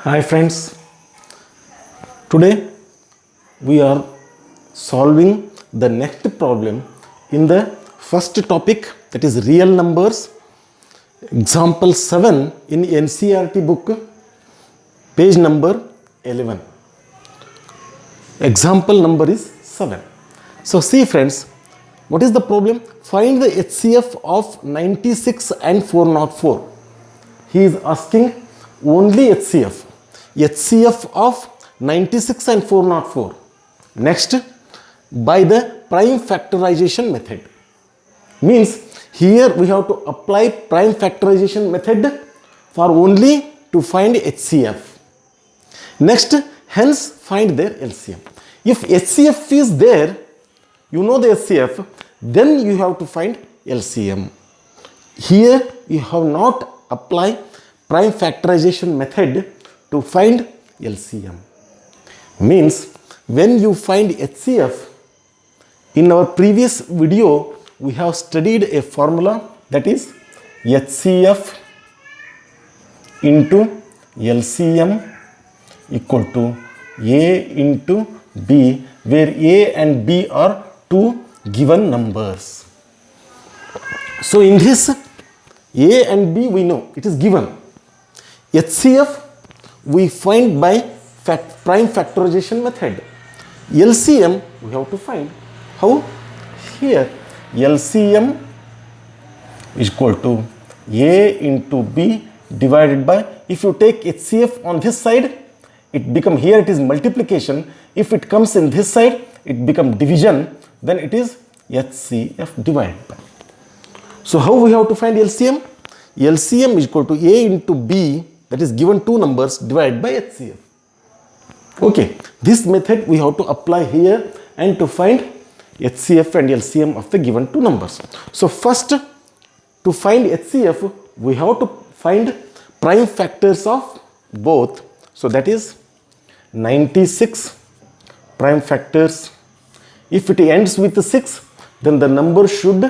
Hi friends, today we are solving the next problem in the first topic, that is real numbers, example 7 in NCERT book, page number 11. Example number is 7. So see friends, what is the problem? Find the HCF of 96 and 404. He is asking only HCF. HCF of 96 and 404. Next, by the prime factorization method. Means here we have to apply prime factorization method for only to find HCF. Next, hence find their LCM. If HCF is there, you know the HCF, then you have to find LCM. Here you have not applied prime factorization method to find LCM. Means when you find HCF, in our previous video we have studied a formula, that is HCF into LCM equal to A into B, where A and B are two given numbers. So in this A and B we know it is given. HCF we find by prime factorization method. LCM we have to find. How? Here LCM is equal to A into B divided by, if you take HCF on this side, it become, here it is multiplication. If it comes in this side, it become division, then it is HCF divided by. So how we have to find LCM? LCM is equal to A into B, that is given two numbers, divided by HCF. Okay, this method we have to apply here and to find HCF and LCM of the given two numbers. So first, to find HCF, we have to find prime factors of both. So that is 96 prime factors. If it ends with 6, then the number should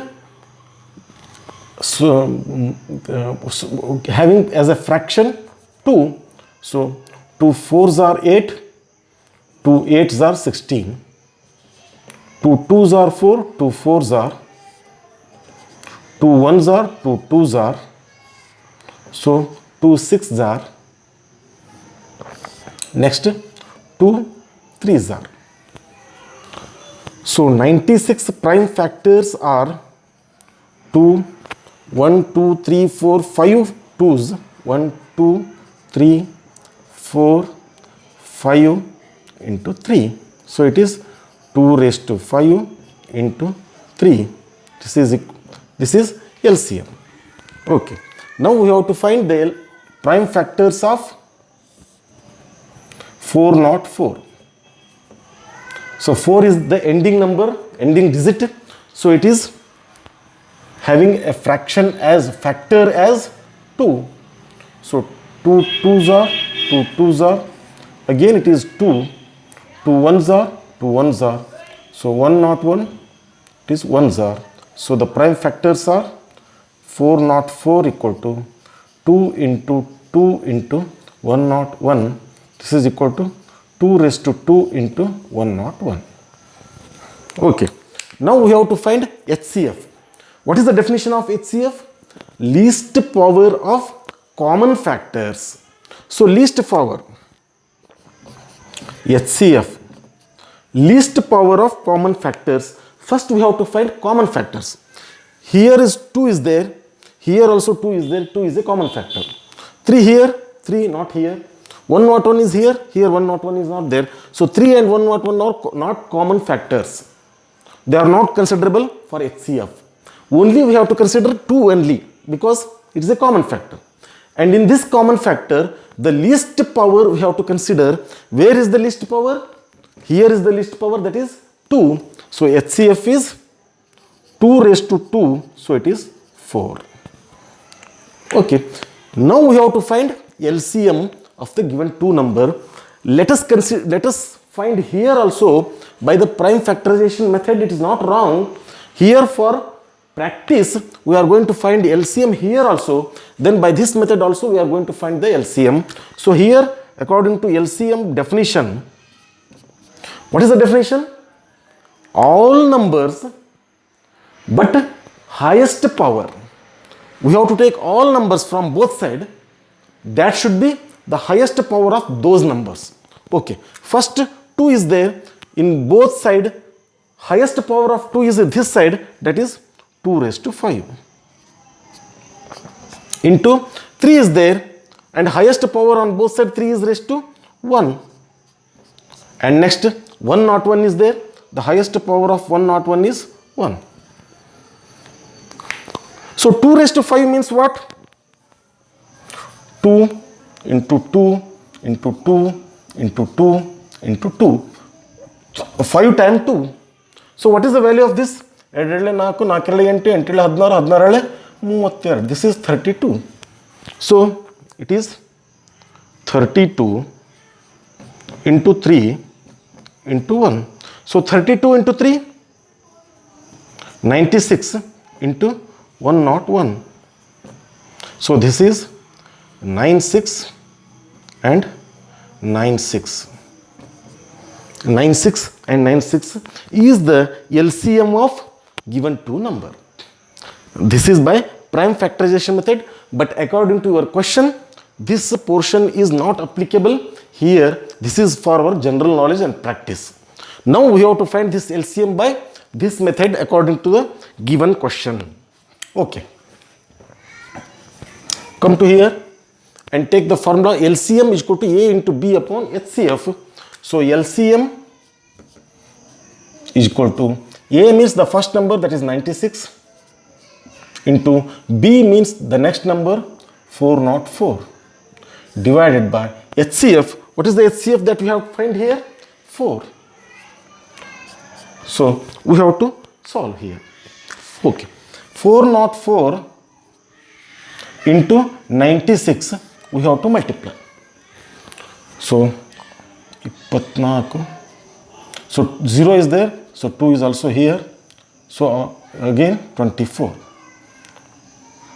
having as a fraction 2. So 2 4s are 8, 2 8s are 16, 2 2s are 4, 2 4s are, 2 1s are, 2 2s are, so 2 6s are, next 2 3s are. So 96 prime factors are 2, 1 2 3 4 5 2s, 1 2 3 4 5 into 3. So it is 2 raised to 5 into 3. This is LCM. Okay. Now we have to find the prime factors of 404. So 4 is the ending number, ending digit. So it is having a fraction as factor as 2. So 2 2s are, 2 2s are, again it is 2, 2 1s are, 2 1s are, so 1 not 1, it is 1s are. So the prime factors are 404 equal to 2 into 2 into 101. This is equal to 2 raised to 2 into 101. Okay. Now we have to find HCF. What is the definition of HCF? Least power of common factors. So least power, HCF, least power of common factors. First we have to find common factors. Here is 2 is there, here also 2 is there, 2 is a common factor. 3 here, 3 not here. 101 is here, here 101 is not there. So 3 and 101 are not common factors. They are not considerable for HCF. Only we have to consider 2 only, because it is a common factor. And in this common factor, the least power we have to consider. Where is the least power? Here is the least power, that is 2. So HCF is 2 raised to 2, so it is 4. Okay. Now we have to find LCM of the given two number. Let us find here also by the prime factorization method. It is not wrong. Here for practice we are going to find LCM here also, then by this method also we are going to find the LCM. So here according to LCM definition, what is the definition? All numbers but highest power. We have to take all numbers from both sides. That should be the highest power of those numbers. Okay, first 2 is there in both sides. Highest power of 2 is this side, that is 2 raised to 5. Into 3 is there and highest power on both sides 3 is raised to 1. And next 101 is there. The highest power of 101 is 1. So 2 raised to 5 means what? 2 into 2 into 2 into 2 into 2. 5 times 2. So what is the value of this? 4, this is 32. So it is 32 into 3 into 1. So 32 into 3, 96 into 101. So this is 96 and 96. 96 and 96 is the LCM of given two number. This is by prime factorization method, but according to your question, this portion is not applicable here. This is for our general knowledge and practice. Now we have to find this LCM by this method according to the given question. Okay. Come to here and take the formula LCM is equal to A into B upon HCF. So LCM is equal to A means the first number, that is 96, into B means the next number 404, divided by HCF. What is the HCF that we have to find here? 4. So we have to solve here. Okay. 404 into 96 we have to multiply. So 24. So 0 is there. So 2 is also here. So again 24.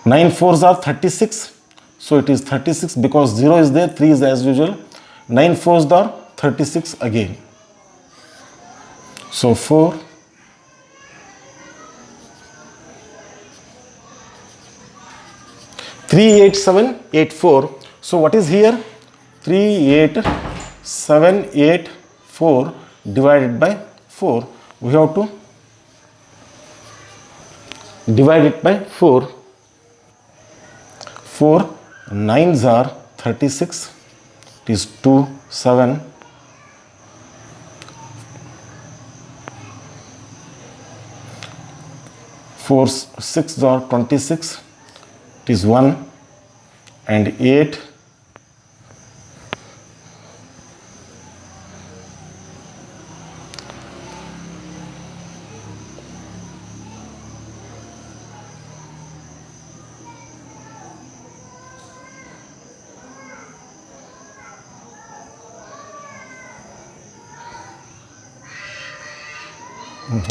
9 4s are 36. So it is 36 because 0 is there. 3 is as usual. 9 4s are 36 again. So 4. 38784. So what is here? 38784 divided by 4. We have to divide it by 4. 4 9s are 36. It is 2 7. 4 6 are 26. It is 1 and 8.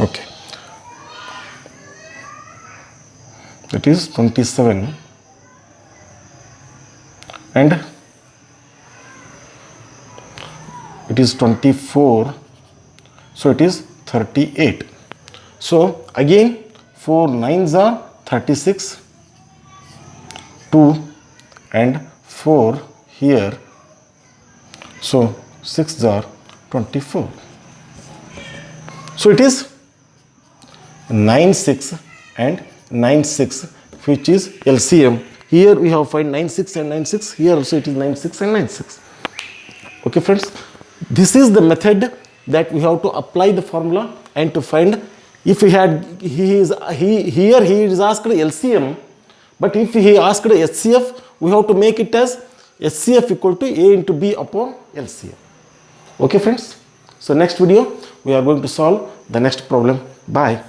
Okay. That is 27 and it is 24. So it is 38. So again 4 9s are 36. 2 and 4 here. So 6s are 24. So it is 96 and 96, which is LCM. Here we have find 96 and 96. Here also it is 96 and 96. Okay, friends. This is the method that we have to apply the formula and to find. If he is asked LCM, but if he asked HCF, we have to make it as HCF equal to A into B upon LCM. Okay, friends. So next video we are going to solve the next problem. Bye.